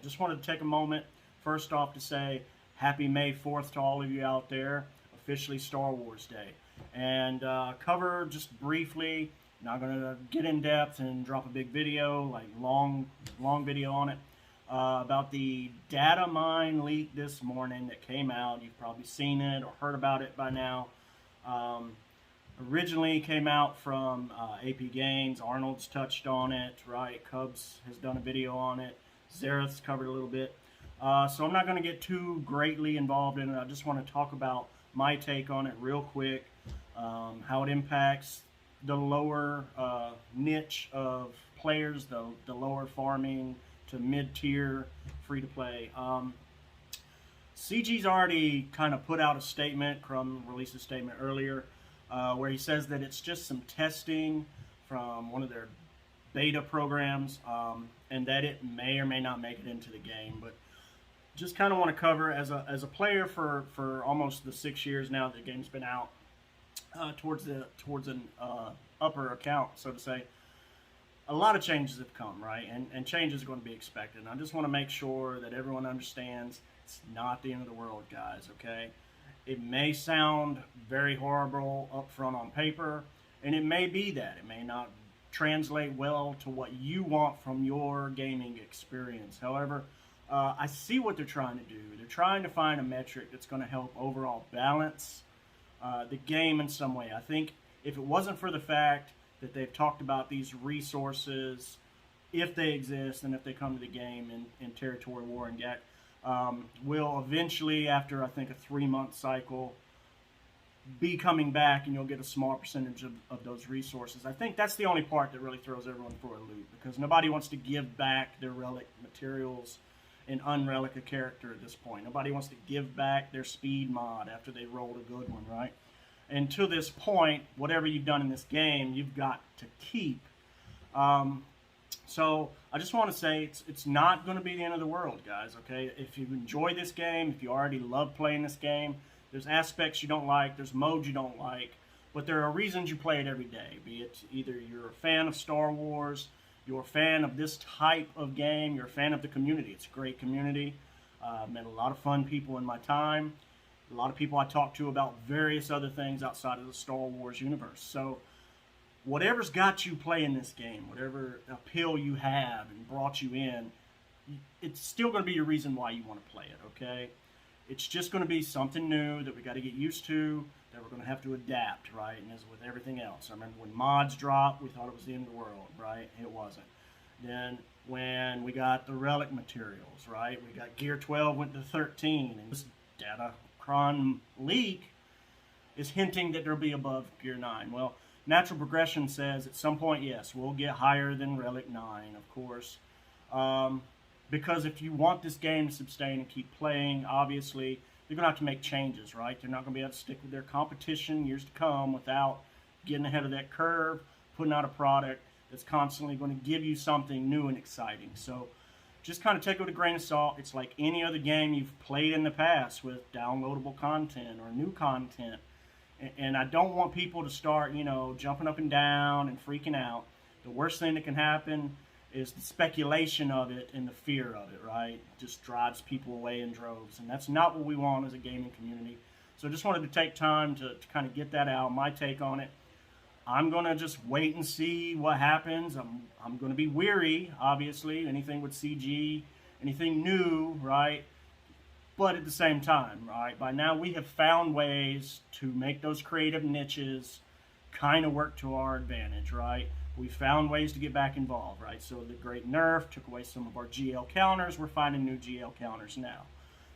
just wanted to take a moment, first off, to say happy May 4th to all of you out there, officially Star Wars Day. And cover just briefly, not going to get in depth and drop a big video, like long video on it, about the data mine leak this morning that came out. You've probably seen it or heard about it by now. Originally came out from AP Games. Arnold's touched on it, right? Cubs has done a video on it. Zareth's covered a little bit. So I'm not going to get too greatly involved in it. I just want to talk about my take on it real quick, how it impacts the lower niche of players, the lower farming to mid-tier free-to-play. CG's already kind of put out a statement. Crumb released a statement earlier where he says that it's just some testing from one of their beta programs, and that it may or may not make it into the game. But just kind of want to cover, as a player for almost the 6 years now that the game's been out, towards an upper account, so to say, a lot of changes have come, right? And changes are going to be expected. And I just want to make sure that everyone understands it's not the end of the world, guys, okay? It may sound very horrible up front on paper, and it may be that. It may not translate well to what you want from your gaming experience. However, I see what they're trying to do. They're trying to find a metric that's going to help overall balance the game in some way. I think if it wasn't for the fact that they've talked about these resources, if they exist and if they come to the game in Territory War and GAC, will eventually, after I think a 3-month cycle, be coming back, and you'll get a small percentage of those resources. I think that's the only part that really throws everyone for a loop, because nobody wants to give back their relic materials and unrelic a character at this point. Nobody wants to give back their speed mod after they rolled a good one, right? And to this point, whatever you've done in this game, you've got to keep. So I just want to say it's not going to be the end of the world, guys, okay? If you enjoy this game, if you already love playing this game, there's aspects you don't like, there's modes you don't like, but there are reasons you play it every day, be it either you're a fan of Star Wars, you're a fan of this type of game, you're a fan of the community. It's a great community. Met a lot of fun people in my time, a lot of people I talked to about various other things outside of the Star Wars universe. So whatever's got you playing this game, whatever appeal you have and brought you in, it's still going to be your reason why you want to play it, okay? It's just going to be something new that we got to get used to, that we're going to have to adapt, right? And as with everything else, I remember when mods dropped, we thought it was the end of the world, right? It wasn't. Then when we got the relic materials, right? We got Gear 12 went to 13, and this Datacron leak is hinting that they'll be above Gear 9. Well, natural progression says at some point, yes, we'll get higher than Relic 9, of course. Because if you want this game to sustain and keep playing, obviously, they're going to have to make changes, right? They're not going to be able to stick with their competition years to come without getting ahead of that curve, putting out a product that's constantly going to give you something new and exciting. So just kind of take it with a grain of salt. It's like any other game you've played in the past with downloadable content or new content. And I don't want people to start, jumping up and down and freaking out. The worst thing that can happen is the speculation of it and the fear of it, right? It just drives people away in droves. And that's not what we want as a gaming community. So I just wanted to take time to kind of get that out, my take on it. I'm going to just wait and see what happens. I'm going to be weary, obviously. Anything with CG, anything new, right? But at the same time, right, by now we have found ways to make those creative niches kind of work to our advantage, right? We found ways to get back involved, right? So the great nerf took away some of our GL counters. We're finding new GL counters now.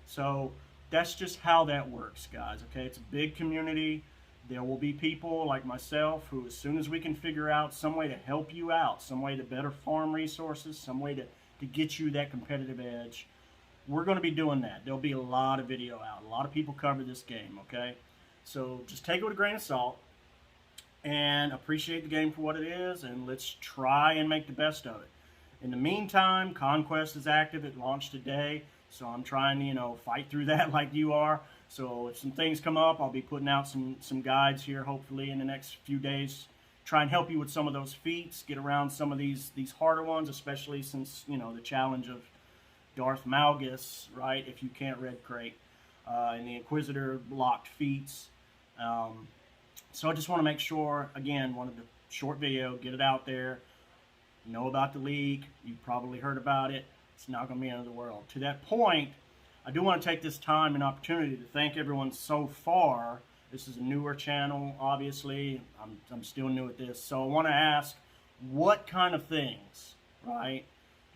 So that's just how that works, guys, okay? It's a big community. There will be people like myself who, as soon as we can figure out some way to help you out, some way to better farm resources, some way to get you that competitive edge, we're going to be doing that. There'll be a lot of video out. A lot of people cover this game, okay? So just take it with a grain of salt and appreciate the game for what it is, and let's try and make the best of it. In the meantime, Conquest is active. It launched today, so I'm trying to, fight through that like you are. So if some things come up, I'll be putting out some guides here, hopefully, in the next few days. Try and help you with some of those feats, get around some of these harder ones, especially since, the challenge of Darth Malgus, right, if you can't red crate, and the Inquisitor locked feats. So I just want to make sure, again, wanted to short video, get it out there, know about the leak. You've probably heard about it. It's not going to be the end of the world. To that point, I do want to take this time and opportunity to thank everyone so far. This is a newer channel, obviously. I'm still new at this. So I want to ask, what kind of things, right,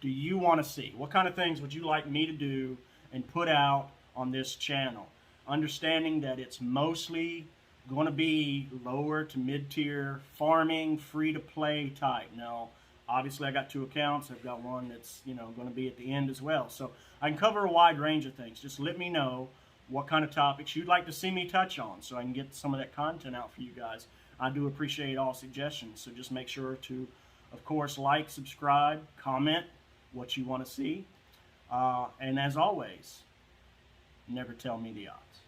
do you want to see? What kind of things would you like me to do and put out on this channel? Understanding that it's mostly going to be lower to mid-tier farming, free-to-play type. Now, obviously, I got 2 accounts. I've got one that's, going to be at the end as well. So I can cover a wide range of things. Just let me know what kind of topics you'd like to see me touch on so I can get some of that content out for you guys. I do appreciate all suggestions. So just make sure to, of course, like, subscribe, comment what you want to see. And as always, never tell me the odds.